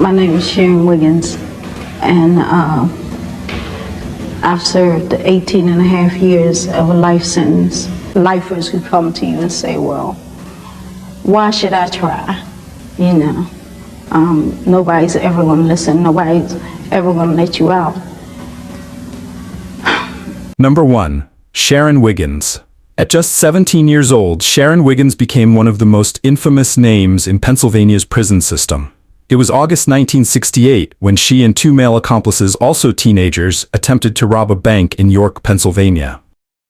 My name is Sharon Wiggins, and I've served 18 and a half years of a life sentence. Lifers who come to you and say, well, why should I try? You know, nobody's ever going to listen. Nobody's ever going to let you out. Number 1. Sharon Wiggins. At just 17 years old, Sharon Wiggins became one of the most infamous names in Pennsylvania's prison system. It was August 1968 when she and 2 male accomplices, also teenagers, attempted to rob a bank in York, Pennsylvania.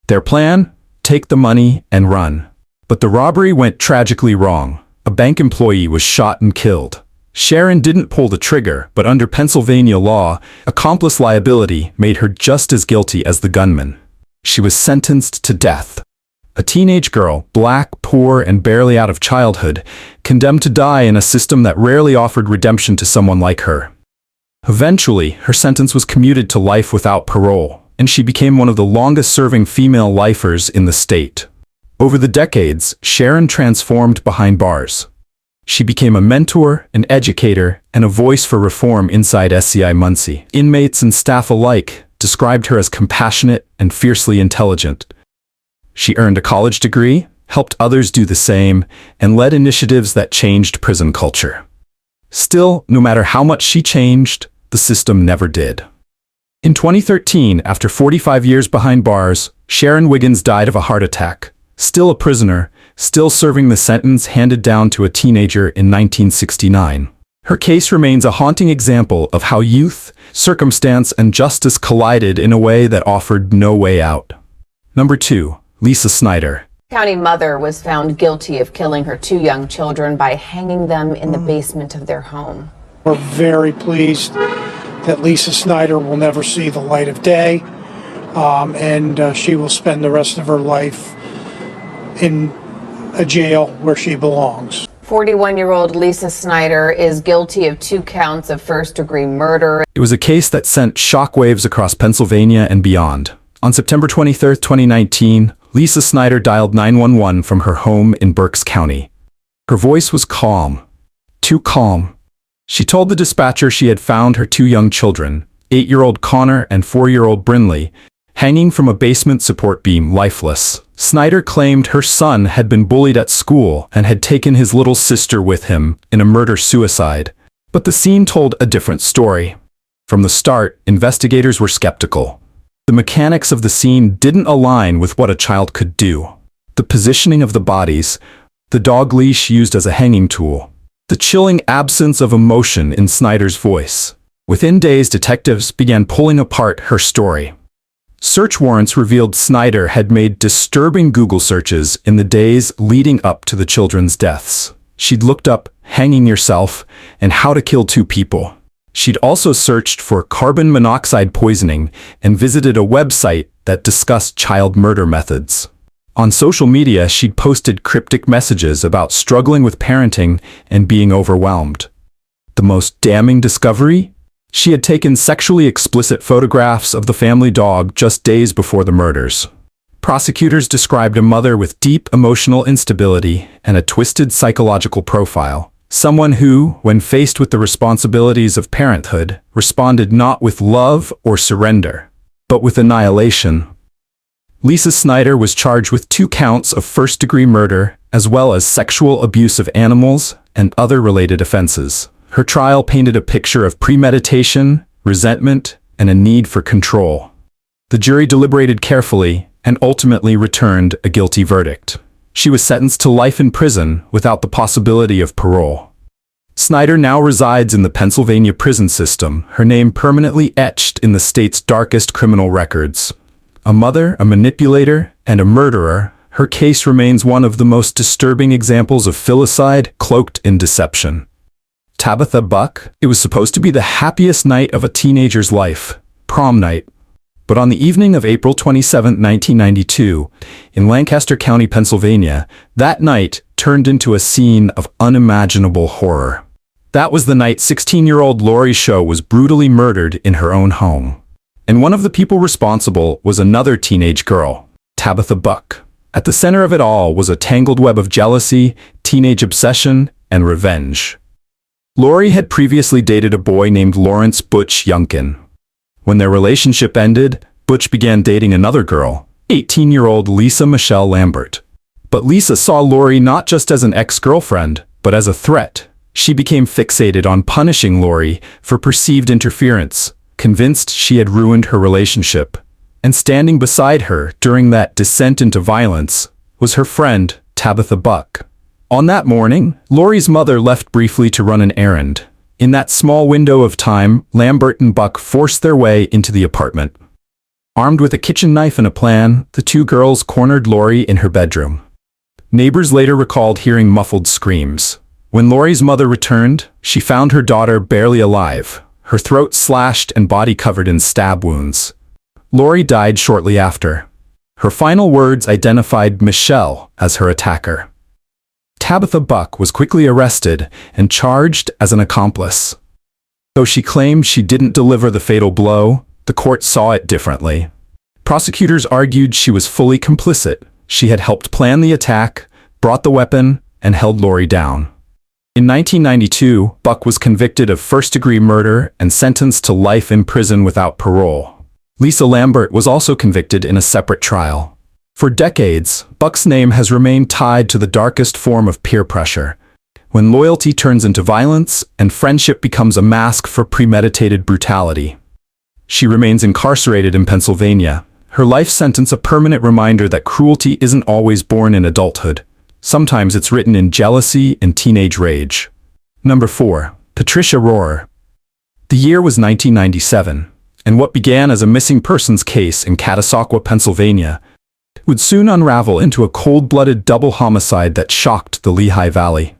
Their plan? Take the money and run. But the robbery went tragically wrong. A bank employee was shot and killed. Sharon didn't pull the trigger, but under Pennsylvania law, accomplice liability made her just as guilty as the gunman. She was sentenced to death. A teenage girl, black, poor, and barely out of childhood, condemned to die in a system that rarely offered redemption to someone like her. Eventually, her sentence was commuted to life without parole, and she became one of the longest-serving female lifers in the state. Over the decades, Sharon transformed behind bars. She became a mentor, an educator, and a voice for reform inside SCI Muncie. Inmates and staff alike described her as compassionate and fiercely intelligent. She earned a college degree, helped others do the same, and led initiatives that changed prison culture. Still, no matter how much she changed, the system never did. In 2013, after 45 years behind bars, Sharon Wiggins died of a heart attack. Still a prisoner, still serving the sentence handed down to a teenager in 1969. Her case remains a haunting example of how youth, circumstance, and justice collided in a way that offered no way out. Number 2. Lisa Snyder. County mother was found guilty of killing her 2 young children by hanging them in the basement of their home. We're very pleased that Lisa Snyder will never see the light of day, and she will spend the rest of her life in a jail where she belongs. 41-year-old Lisa Snyder is guilty of 2 counts of first-degree murder. It was a case that sent shockwaves across Pennsylvania and beyond. On September 23, 2019, Lisa Snyder dialed 911 from her home in Berks County. Her voice was calm. Too calm. She told the dispatcher she had found her 2 young children, 8-year-old Connor and 4-year-old Brinley, hanging from a basement support beam, lifeless. Snyder claimed her son had been bullied at school and had taken his little sister with him in a murder-suicide. But the scene told a different story. From the start, investigators were skeptical. The mechanics of the scene didn't align with what a child could do. The positioning of the bodies, the dog leash used as a hanging tool, the chilling absence of emotion in Snyder's voice. Within days, detectives began pulling apart her story. Search warrants revealed Snyder had made disturbing Google searches in the days leading up to the children's deaths. She'd looked up hanging yourself and how to kill 2 people. She'd also searched for carbon monoxide poisoning and visited a website that discussed child murder methods. On social media, she'd posted cryptic messages about struggling with parenting and being overwhelmed. The most damning discovery? She had taken sexually explicit photographs of the family dog just days before the murders. Prosecutors described a mother with deep emotional instability and a twisted psychological profile. Someone who, when faced with the responsibilities of parenthood, responded not with love or surrender, but with annihilation. Lisa Snyder was charged with 2 counts of first-degree murder, as well as sexual abuse of animals and other related offenses. Her trial painted a picture of premeditation, resentment, and a need for control. The jury deliberated carefully and ultimately returned a guilty verdict. She was sentenced to life in prison without the possibility of parole. Snyder now resides in the Pennsylvania prison system, her name permanently etched in the state's darkest criminal records. A mother, a manipulator, and a murderer, her case remains one of the most disturbing examples of filicide cloaked in deception. Tabitha Buck, it was supposed to be the happiest night of a teenager's life, prom night. But on the evening of April 27, 1992, in Lancaster County, Pennsylvania, that night turned into a scene of unimaginable horror. That was the night 16-year-old Laurie Show was brutally murdered in her own home. And one of the people responsible was another teenage girl, Tabitha Buck. At the center of it all was a tangled web of jealousy, teenage obsession, and revenge. Laurie had previously dated a boy named Lawrence Butch Yunkin. When their relationship ended, Butch began dating another girl, 18-year-old Lisa Michelle Lambert. But Lisa saw Laurie not just as an ex-girlfriend, but as a threat. She became fixated on punishing Laurie for perceived interference, convinced she had ruined her relationship. And standing beside her during that descent into violence was her friend, Tabitha Buck. On that morning, Laurie's mother left briefly to run an errand. In that small window of time, Lambert and Buck forced their way into the apartment. Armed with a kitchen knife and a plan, the two girls cornered Laurie in her bedroom. Neighbors later recalled hearing muffled screams. When Laurie's mother returned, she found her daughter barely alive, her throat slashed and body covered in stab wounds. Laurie died shortly after. Her final words identified Michelle as her attacker. Tabitha Buck was quickly arrested and charged as an accomplice. Though she claimed she didn't deliver the fatal blow, the court saw it differently. Prosecutors argued she was fully complicit. She had helped plan the attack, brought the weapon, and held Laurie down. In 1992, Buck was convicted of first-degree murder and sentenced to life in prison without parole. Lisa Lambert was also convicted in a separate trial. For decades, Buck's name has remained tied to the darkest form of peer pressure, when loyalty turns into violence and friendship becomes a mask for premeditated brutality. She remains incarcerated in Pennsylvania, her life sentence a permanent reminder that cruelty isn't always born in adulthood. Sometimes it's written in jealousy and teenage rage. Number 4. Patricia Rorrer. The year was 1997, and what began as a missing persons case in Catasauqua, Pennsylvania, would soon unravel into a cold-blooded double homicide that shocked the Lehigh Valley.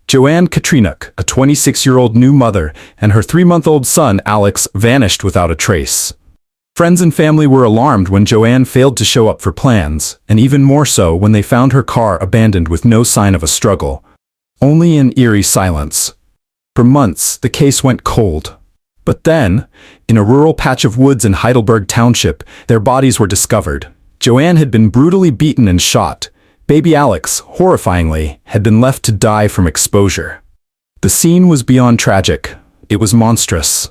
Joann Katrinak, a 26-year-old new mother, and her 3-month-old son, Alex, vanished without a trace. Friends and family were alarmed when Joann failed to show up for plans, and even more so when they found her car abandoned with no sign of a struggle, only an eerie silence. For months, the case went cold. But then, in a rural patch of woods in Heidelberg Township, their bodies were discovered. Joann had been brutally beaten and shot. Baby Alex, horrifyingly, had been left to die from exposure. The scene was beyond tragic. It was monstrous.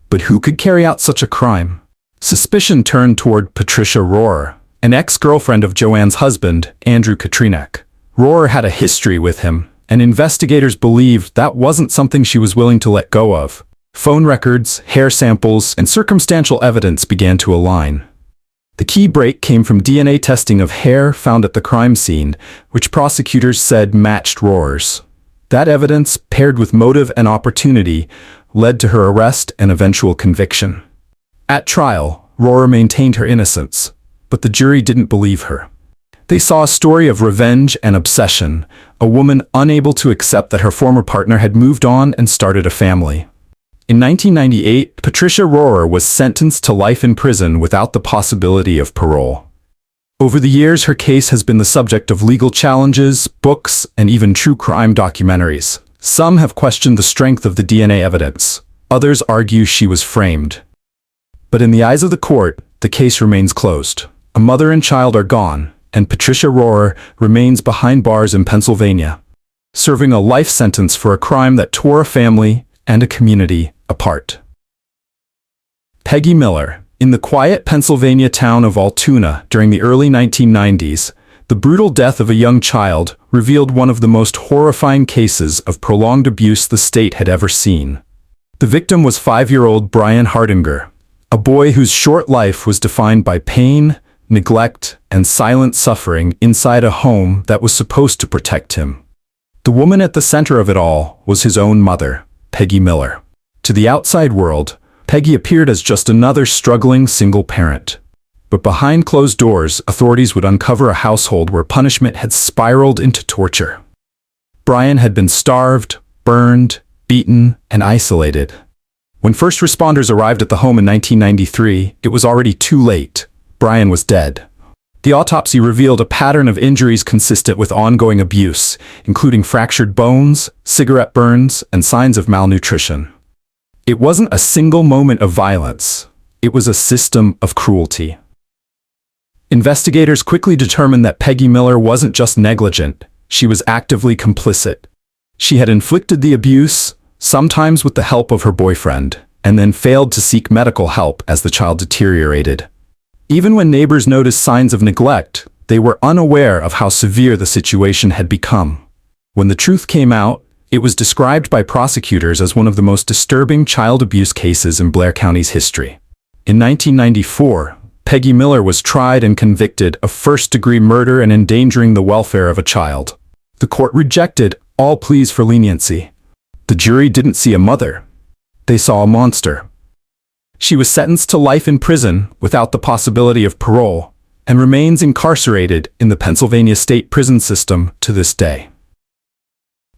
But who could carry out such a crime? Suspicion turned toward Patricia Rorrer, an ex-girlfriend of Joann's husband, Andrew Katrinak. Rorrer had a history with him, and investigators believed that wasn't something she was willing to let go of. Phone records, hair samples, and circumstantial evidence began to align. The key break came from DNA testing of hair found at the crime scene, which prosecutors said matched Rorrer's. That evidence, paired with motive and opportunity, led to her arrest and eventual conviction. At trial, Rorrer maintained her innocence, but the jury didn't believe her. They saw a story of revenge and obsession, a woman unable to accept that her former partner had moved on and started a family. In 1998, Patricia Rorrer was sentenced to life in prison without the possibility of parole. Over the years, her case has been the subject of legal challenges, books, and even true crime documentaries. Some have questioned the strength of the DNA evidence. Others argue she was framed. But in the eyes of the court, the case remains closed. A mother and child are gone, and Patricia Rorrer remains behind bars in Pennsylvania, serving a life sentence for a crime that tore a family and a community apart. Peggy Miller. In the quiet Pennsylvania town of Altoona during the early 1990s, the brutal death of a young child revealed one of the most horrifying cases of prolonged abuse the state had ever seen. The victim was 5-year-old Brian Hardinger, a boy whose short life was defined by pain, neglect, and silent suffering inside a home that was supposed to protect him. The woman at the center of it all was his own mother, Peggy Miller. To the outside world, Peggy appeared as just another struggling single parent. But behind closed doors, authorities would uncover a household where punishment had spiraled into torture. Brian had been starved, burned, beaten, and isolated. When first responders arrived at the home in 1993, it was already too late. Brian was dead. The autopsy revealed a pattern of injuries consistent with ongoing abuse, including fractured bones, cigarette burns, and signs of malnutrition. It wasn't a single moment of violence. It was a system of cruelty. Investigators quickly determined that Peggy Miller wasn't just negligent, she was actively complicit. She had inflicted the abuse, sometimes with the help of her boyfriend, and then failed to seek medical help as the child deteriorated. Even when neighbors noticed signs of neglect, they were unaware of how severe the situation had become. When the truth came out, it was described by prosecutors as one of the most disturbing child abuse cases in Blair County's history. In 1994, Peggy Miller was tried and convicted of first-degree murder and endangering the welfare of a child. The court rejected all pleas for leniency. The jury didn't see a mother. They saw a monster. She was sentenced to life in prison without the possibility of parole and remains incarcerated in the Pennsylvania state prison system to this day.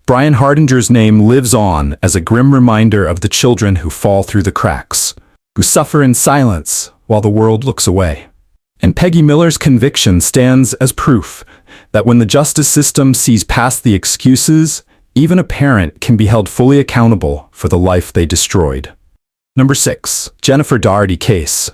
Brian Hardinger's name lives on as a grim reminder of the children who fall through the cracks, who suffer in silence while the world looks away. And Peggy Miller's conviction stands as proof that when the justice system sees past the excuses, even a parent can be held fully accountable for the life they destroyed. Number 6. Jennifer Daugherty case.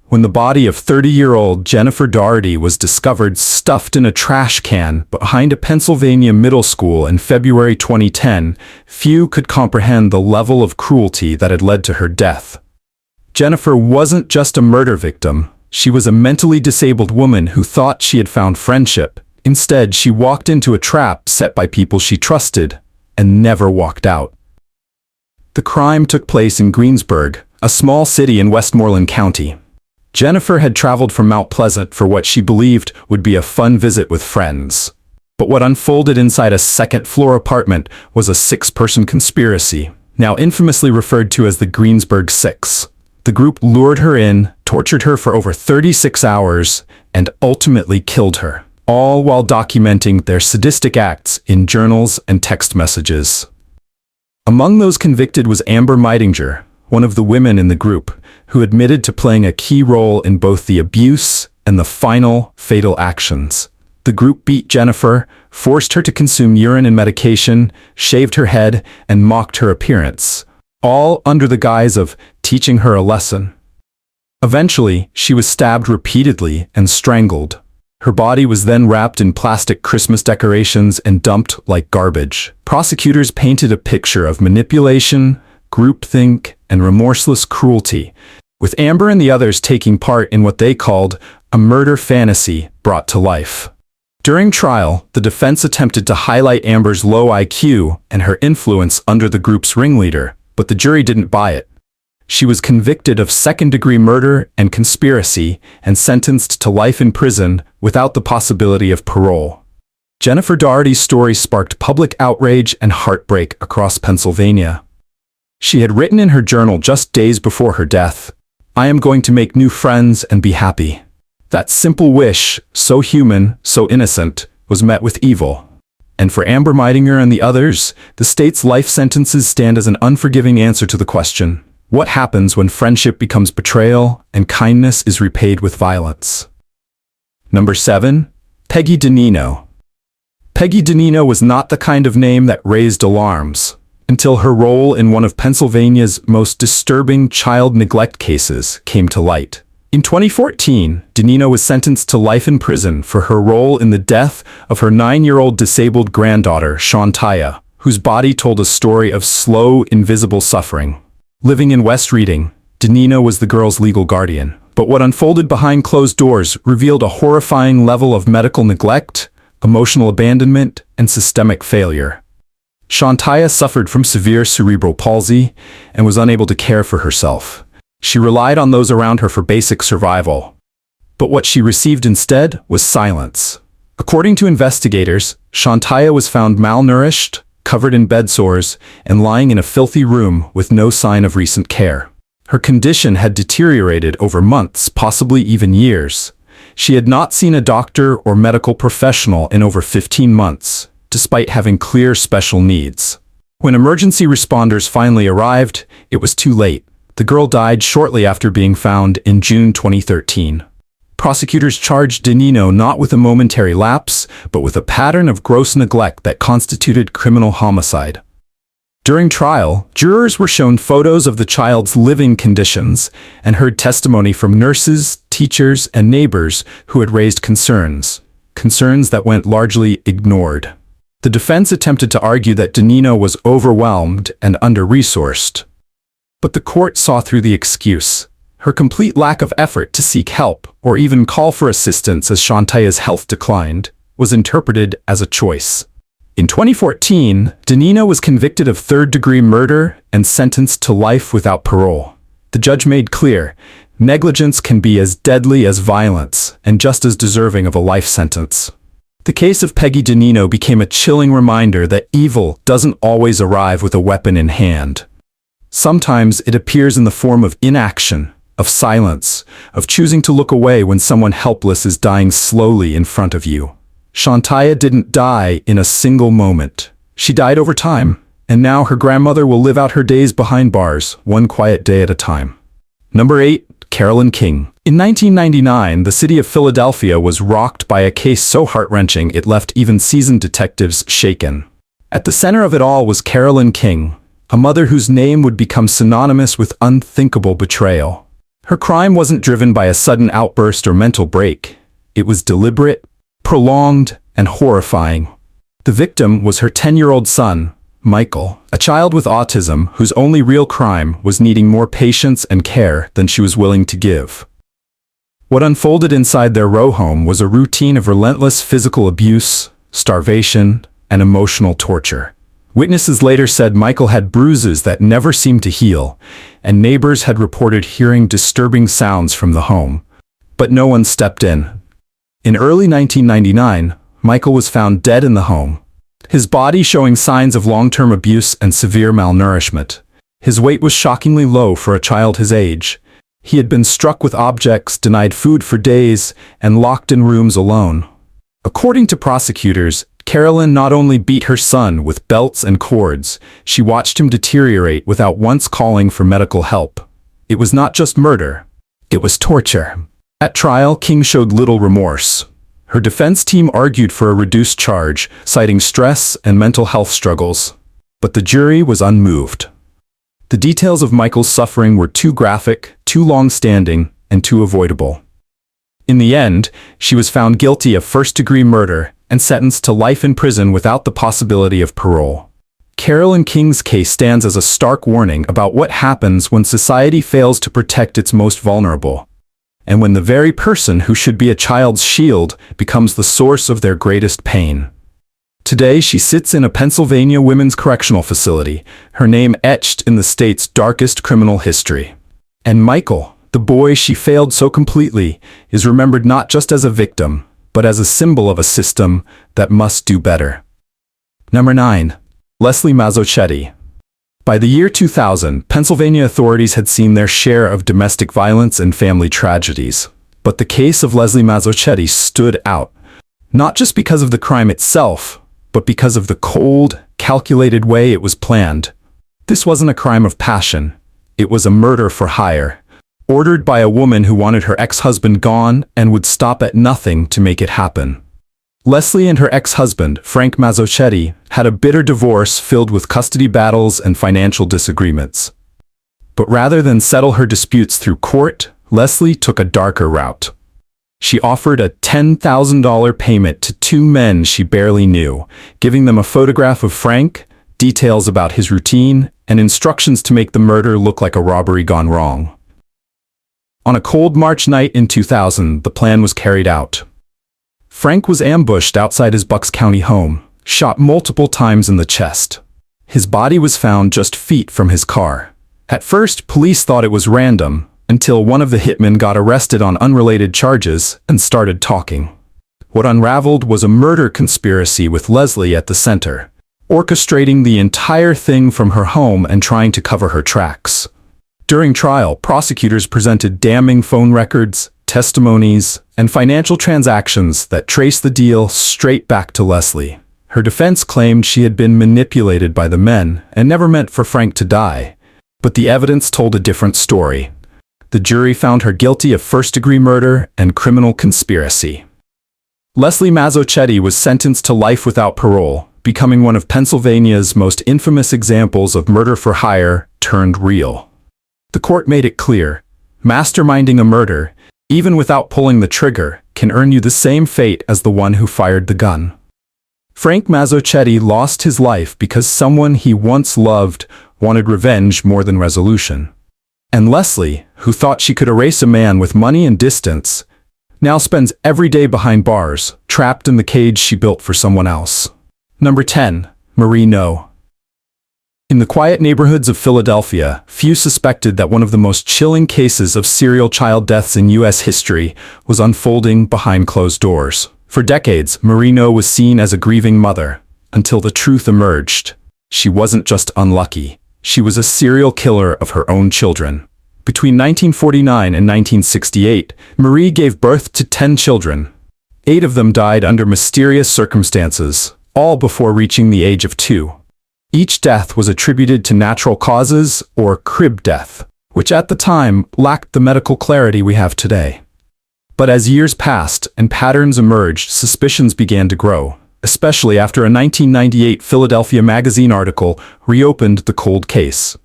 When the body of 30-year-old Jennifer Daugherty was discovered stuffed in a trash can behind a Pennsylvania middle school in February 2010, few could comprehend the level of cruelty that had led to her death. Jennifer wasn't just a murder victim. She was a mentally disabled woman who thought she had found friendship. Instead, she walked into a trap set by people she trusted and never walked out. The crime took place in Greensburg, a small city in Westmoreland County. Jennifer had traveled from Mount Pleasant for what she believed would be a fun visit with friends. But what unfolded inside a second-floor apartment was a 6-person conspiracy, now infamously referred to as the Greensburg Six. The group lured her in, tortured her for over 36 hours, and ultimately killed her, all while documenting their sadistic acts in journals and text messages. Among those convicted was Amber Meidinger, one of the women in the group, who admitted to playing a key role in both the abuse and the final, fatal actions. The group beat Jennifer, forced her to consume urine and medication, shaved her head, and mocked her appearance, all under the guise of teaching her a lesson. Eventually, she was stabbed repeatedly and strangled. Her body was then wrapped in plastic Christmas decorations and dumped like garbage. Prosecutors painted a picture of manipulation, groupthink, and remorseless cruelty, with Amber and the others taking part in what they called a murder fantasy brought to life. During trial, the defense attempted to highlight Amber's low IQ and her influence under the group's ringleader, but the jury didn't buy it. She was convicted of second-degree murder and conspiracy and sentenced to life in prison without the possibility of parole. Jennifer Daugherty's story sparked public outrage and heartbreak across Pennsylvania. She had written in her journal just days before her death, "I am going to make new friends and be happy." That simple wish, so human, so innocent, was met with evil. And for Amber Meidinger and the others, the state's life sentences stand as an unforgiving answer to the question, what happens when friendship becomes betrayal and kindness is repaid with violence? Number 7. Peggy DiNino. Peggy DiNino was not the kind of name that raised alarms until her role in one of Pennsylvania's most disturbing child neglect cases came to light. In 2014, DiNino was sentenced to life in prison for her role in the death of her 9-year-old disabled granddaughter, Sharon, whose body told a story of slow, invisible suffering. Living in West Reading, DiNino was the girl's legal guardian, but what unfolded behind closed doors revealed a horrifying level of medical neglect, emotional abandonment, and systemic failure. Sharon suffered from severe cerebral palsy and was unable to care for herself. She relied on those around her for basic survival. But what she received instead was silence. According to investigators, Sharon was found malnourished, covered in bed sores, and lying in a filthy room with no sign of recent care. Her condition had deteriorated over months, possibly even years. She had not seen a doctor or medical professional in over 15 months, despite having clear special needs. When emergency responders finally arrived, it was too late. The girl died shortly after being found in June 2013. Prosecutors charged DiNino not with a momentary lapse, but with a pattern of gross neglect that constituted criminal homicide. During trial, jurors were shown photos of the child's living conditions and heard testimony from nurses, teachers, and neighbors who had raised concerns that went largely ignored. The defense attempted to argue that DiNino was overwhelmed and under-resourced. But the court saw through the excuse. Her complete lack of effort to seek help or even call for assistance as Shantaya's health declined was interpreted as a choice. In 2014, DiNino was convicted of third-degree murder and sentenced to life without parole. The judge made clear, negligence can be as deadly as violence and just as deserving of a life sentence. The case of Peggy DiNino became a chilling reminder that evil doesn't always arrive with a weapon in hand. Sometimes it appears in the form of inaction, of silence, of choosing to look away when someone helpless is dying slowly in front of you. Shantaya didn't die in a single moment. She died over time, and now her grandmother will live out her days behind bars, one quiet day at a time. Number 8. Carolyn King. In 1999, the city of Philadelphia was rocked by a case so heart-wrenching it left even seasoned detectives shaken. At the center of it all was Carolyn King, a mother whose name would become synonymous with unthinkable betrayal. Her crime wasn't driven by a sudden outburst or mental break. It was deliberate, prolonged, and horrifying. The victim was her 10-year-old son, Michael, a child with autism whose only real crime was needing more patience and care than she was willing to give. What unfolded inside their row home was a routine of relentless physical abuse, starvation, and emotional torture. Witnesses later said Michael had bruises that never seemed to heal, and neighbors had reported hearing disturbing sounds from the home. But no one stepped in. In early 1999, Michael was found dead in the home, his body showing signs of long-term abuse and severe malnourishment. His weight was shockingly low for a child his age. He had been struck with objects, denied food for days, and locked in rooms alone. According to prosecutors, Carolyn not only beat her son with belts and cords, she watched him deteriorate without once calling for medical help. It was not just murder, it was torture. At trial, King showed little remorse. Her defense team argued for a reduced charge, citing stress and mental health struggles. But the jury was unmoved. The details of Michael's suffering were too graphic, too long-standing, and too avoidable. In the end, she was found guilty of first-degree murder and sentenced to life in prison without the possibility of parole. Carolyn King's case stands as a stark warning about what happens when society fails to protect its most vulnerable, and when the very person who should be a child's shield becomes the source of their greatest pain. Today, she sits in a Pennsylvania women's correctional facility, her name etched in the state's darkest criminal history. And Michael, the boy she failed so completely, is remembered not just as a victim, but as a symbol of a system that must do better. Number 9. Leslie Mazzochetti. By the year 2000, Pennsylvania authorities had seen their share of domestic violence and family tragedies. But the case of Leslie Mazzochetti stood out, not just because of the crime itself, but because of the cold, calculated way it was planned. This wasn't a crime of passion. It was a murder for hire, ordered by a woman who wanted her ex-husband gone and would stop at nothing to make it happen. Leslie and her ex-husband, Frank Mazzochetti, had a bitter divorce filled with custody battles and financial disagreements. But rather than settle her disputes through court, Leslie took a darker route. She offered a $10,000 payment to two men she barely knew, giving them a photograph of Frank, details about his routine, and instructions to make the murder look like a robbery gone wrong. On a cold March night in 2000, the plan was carried out. Frank was ambushed outside his Bucks County home, shot multiple times in the chest. His body was found just feet from his car. At first, police thought it was random, until one of the hitmen got arrested on unrelated charges and started talking. What unraveled was a murder conspiracy with Leslie at the center, orchestrating the entire thing from her home and trying to cover her tracks. During trial, prosecutors presented damning phone records, testimonies, and financial transactions that traced the deal straight back to Leslie. Her defense claimed she had been manipulated by the men and never meant for Frank to die. But the evidence told a different story. The jury found her guilty of first-degree murder and criminal conspiracy. Leslie Mazzochetti was sentenced to life without parole, becoming one of Pennsylvania's most infamous examples of murder for hire turned real. The court made it clear, masterminding a murder, even without pulling the trigger, can earn you the same fate as the one who fired the gun. Frank Mazzochetti lost his life because someone he once loved wanted revenge more than resolution. And Leslie, who thought she could erase a man with money and distance, now spends every day behind bars, trapped in the cage she built for someone else. Number 10. Marie No. In the quiet neighborhoods of Philadelphia, few suspected that one of the most chilling cases of serial child deaths in U.S. history was unfolding behind closed doors. For decades, Marie No was seen as a grieving mother, until the truth emerged. She wasn't just unlucky. She was a serial killer of her own children. Between 1949 and 1968, Marie gave birth to 10 children. 8 of them died under mysterious circumstances, all before reaching the age of 2. Each death was attributed to natural causes or crib death, which at the time lacked the medical clarity we have today. But as years passed and patterns emerged, suspicions began to grow, especially after a 1998 Philadelphia Magazine article reopened the cold case.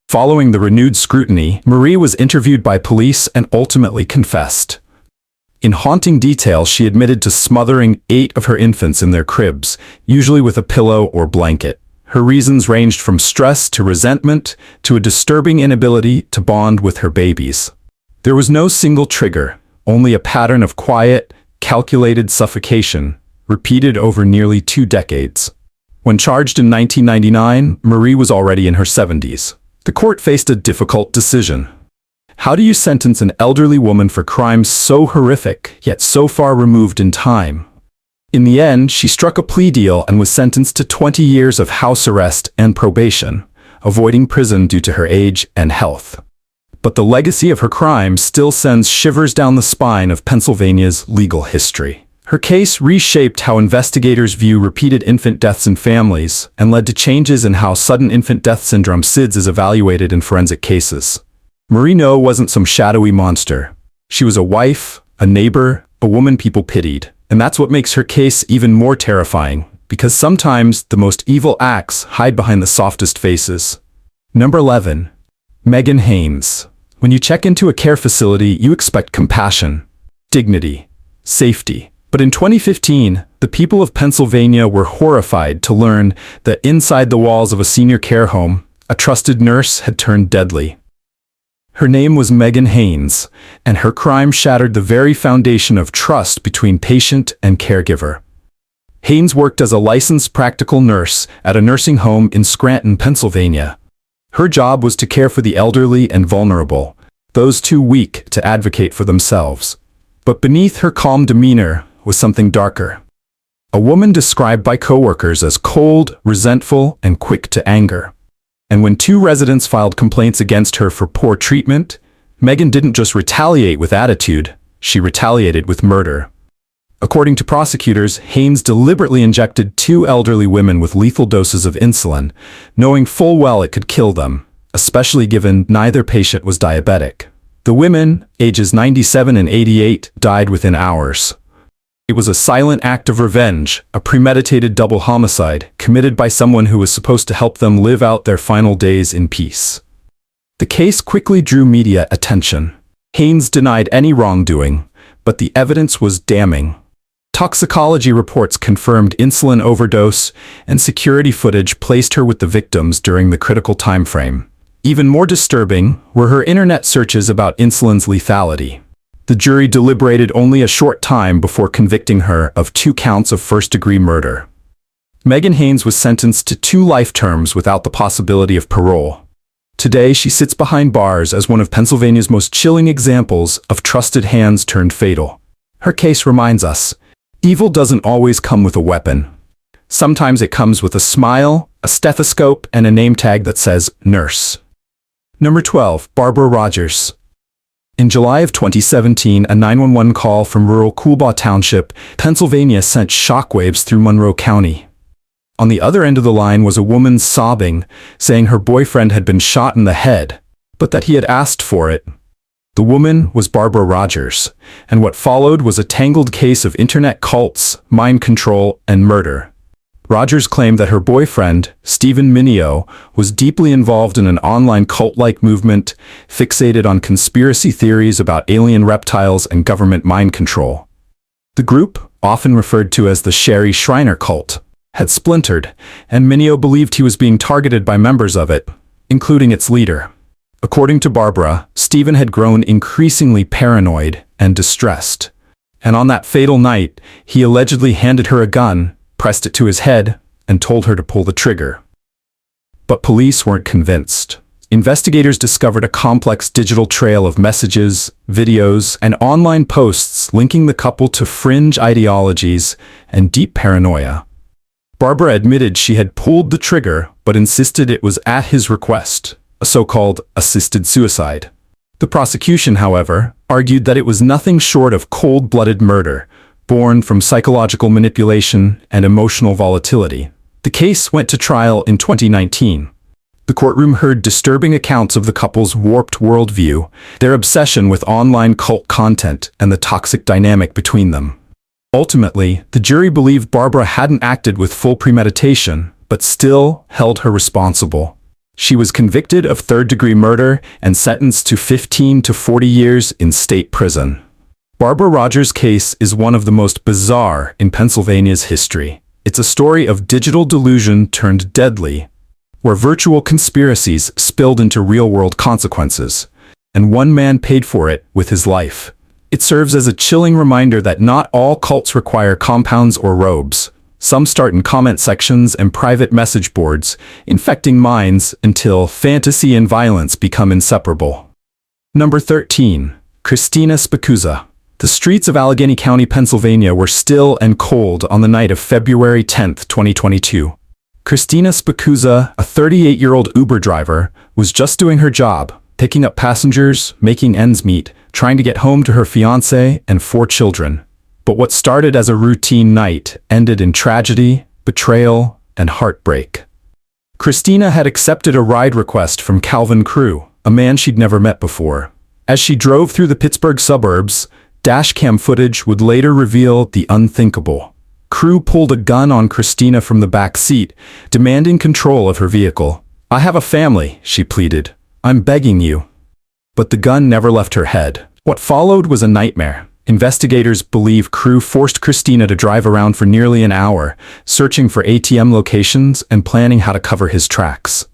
Following the renewed scrutiny, Marie was interviewed by police and ultimately confessed. In haunting detail, she admitted to smothering 8 of her infants in their cribs, usually with a pillow or blanket. Her reasons ranged from stress to resentment to a disturbing inability to bond with her babies. There was no single trigger, only a pattern of quiet, calculated suffocation, repeated over nearly 2 decades. When charged in 1999, Marie was already in her 70s. The court faced a difficult decision. How do you sentence an elderly woman for crimes so horrific, yet so far removed in time? In the end, she struck a plea deal and was sentenced to 20 years of house arrest and probation, avoiding prison due to her age and health. But the legacy of her crime still sends shivers down the spine of Pennsylvania's legal history. Her case reshaped how investigators view repeated infant deaths in families and led to changes in how sudden infant death syndrome (SIDS) is evaluated in forensic cases. Marie No wasn't some shadowy monster. She was a wife, a neighbor, a woman people pitied. And that's what makes her case even more terrifying, because sometimes the most evil acts hide behind the softest faces. Number 11. Megan Haines. When you check into a care facility, you expect compassion, dignity, safety. But in 2015, the people of Pennsylvania were horrified to learn that inside the walls of a senior care home, a trusted nurse had turned deadly. Her name was Megan Haines, and her crime shattered the very foundation of trust between patient and caregiver. Haines worked as a licensed practical nurse at a nursing home in Scranton, Pennsylvania. Her job was to care for the elderly and vulnerable, those too weak to advocate for themselves. But beneath her calm demeanor was something darker. A woman described by coworkers as cold, resentful, and quick to anger. And when 2 residents filed complaints against her for poor treatment, Megan didn't just retaliate with attitude, she retaliated with murder. According to prosecutors, Haines deliberately injected 2 elderly women with lethal doses of insulin, knowing full well it could kill them, especially given neither patient was diabetic. The women, ages 97 and 88, died within hours. It was a silent act of revenge, a premeditated double homicide, committed by someone who was supposed to help them live out their final days in peace. The case quickly drew media attention. Haines denied any wrongdoing, but the evidence was damning. Toxicology reports confirmed insulin overdose, and security footage placed her with the victims during the critical time frame. Even more disturbing were her internet searches about insulin's lethality. The jury deliberated only a short time before convicting her of 2 counts of first-degree murder. Megan Haines was sentenced to 2 life terms without the possibility of parole. Today, she sits behind bars as one of Pennsylvania's most chilling examples of trusted hands turned fatal. Her case reminds us, evil doesn't always come with a weapon. Sometimes it comes with a smile, a stethoscope, and a name tag that says nurse. Number 12. Barbara Rogers. In July of 2017, a 911 call from rural Coolbaugh Township, Pennsylvania sent shockwaves through Monroe County. On the other end of the line was a woman sobbing, saying her boyfriend had been shot in the head, but that he had asked for it. The woman was Barbara Rogers, and what followed was a tangled case of internet cults, mind control, and murder. Rogers claimed that her boyfriend, Stephen Mineo, was deeply involved in an online cult-like movement fixated on conspiracy theories about alien reptiles and government mind control. The group, often referred to as the Sherry Shriner cult, had splintered, and Mineo believed he was being targeted by members of it, including its leader. According to Barbara, Stephen had grown increasingly paranoid and distressed. And on that fatal night, he allegedly handed her a gun, pressed it to his head, and told her to pull the trigger. But police weren't convinced. Investigators discovered a complex digital trail of messages, videos, and online posts linking the couple to fringe ideologies and deep paranoia. Barbara admitted she had pulled the trigger, but insisted it was at his request, a so-called assisted suicide. The prosecution, however, argued that it was nothing short of cold-blooded murder, born from psychological manipulation and emotional volatility. The case went to trial in 2019. The courtroom heard disturbing accounts of the couple's warped worldview, their obsession with online cult content, and the toxic dynamic between them. Ultimately, the jury believed Barbara hadn't acted with full premeditation, but still held her responsible. She was convicted of third-degree murder and sentenced to 15 to 40 years in state prison. Barbara Rogers' case is one of the most bizarre in Pennsylvania's history. It's a story of digital delusion turned deadly, where virtual conspiracies spilled into real-world consequences, and one man paid for it with his life. It serves as a chilling reminder that not all cults require compounds or robes. Some start in comment sections and private message boards, infecting minds until fantasy and violence become inseparable. Number 13. Christina Spicuzza. The streets of Allegheny County, Pennsylvania were still and cold on the night of February 10, 2022. Christina Spicuzza, a 38-year-old Uber driver, was just doing her job, picking up passengers, making ends meet, trying to get home to her fiancé and 4 children. But what started as a routine night ended in tragedy, betrayal, and heartbreak. Christina had accepted a ride request from Calvin Crew, a man she'd never met before. As she drove through the Pittsburgh suburbs, dashcam footage would later reveal the unthinkable. Crew pulled a gun on Christina from the back seat, demanding control of her vehicle. "I have a family," she pleaded. "I'm begging you." But the gun never left her head. What followed was a nightmare. Investigators believe Crew forced Christina to drive around for nearly an hour, searching for ATM locations and planning how to cover his tracks.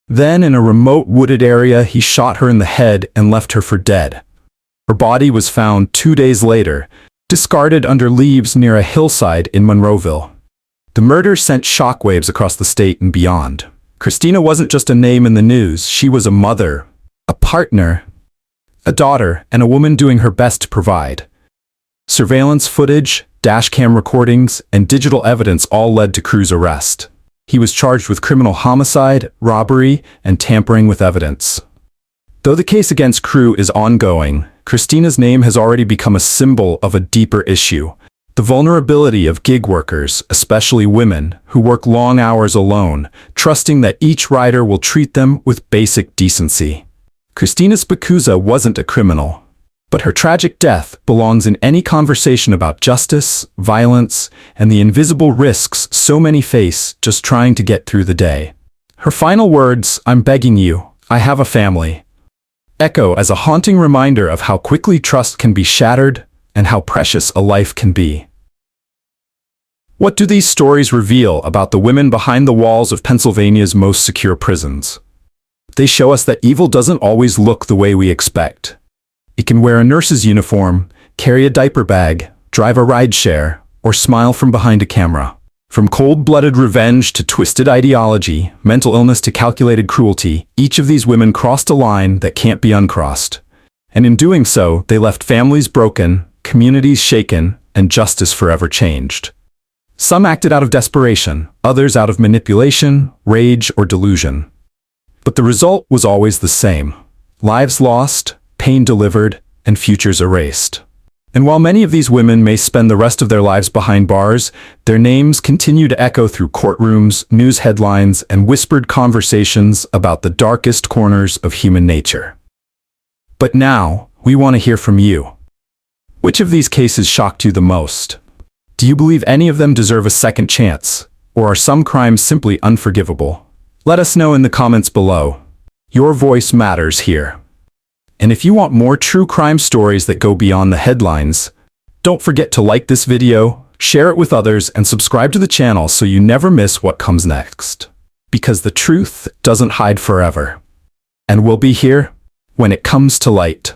Then, in a remote wooded area, he shot her in the head and left her for dead. Her body was found 2 days later, discarded under leaves near a hillside in Monroeville. The murder sent shockwaves across the state and beyond. Christina wasn't just a name in the news, she was a mother, a partner, a daughter, and a woman doing her best to provide. Surveillance footage, dashcam recordings, and digital evidence all led to Crew's arrest. He was charged with criminal homicide, robbery, and tampering with evidence. Though the case against Crew is ongoing, Christina's name has already become a symbol of a deeper issue: the vulnerability of gig workers, especially women, who work long hours alone, trusting that each rider will treat them with basic decency. Christina Spicuzza wasn't a criminal, but her tragic death belongs in any conversation about justice, violence, and the invisible risks so many face just trying to get through the day. Her final words, "I'm begging you, I have a family," echo as a haunting reminder of how quickly trust can be shattered and how precious a life can be. What do these stories reveal about the women behind the walls of Pennsylvania's most secure prisons? They show us that evil doesn't always look the way we expect. It can wear a nurse's uniform, carry a diaper bag, drive a rideshare, or smile from behind a camera. From cold-blooded revenge to twisted ideology, mental illness to calculated cruelty, each of these women crossed a line that can't be uncrossed. And in doing so, they left families broken, communities shaken, and justice forever changed. Some acted out of desperation, others out of manipulation, rage, or delusion. But the result was always the same: lives lost, pain delivered, and futures erased. And while many of these women may spend the rest of their lives behind bars, their names continue to echo through courtrooms, news headlines, and whispered conversations about the darkest corners of human nature. But now, we want to hear from you. Which of these cases shocked you the most? Do you believe any of them deserve a second chance? Or are some crimes simply unforgivable? Let us know in the comments below. Your voice matters here. And if you want more true crime stories that go beyond the headlines, don't forget to like this video, Share it with others and subscribe to the channel so you never miss what comes next. Because the truth doesn't hide forever. And we'll be here when it comes to light.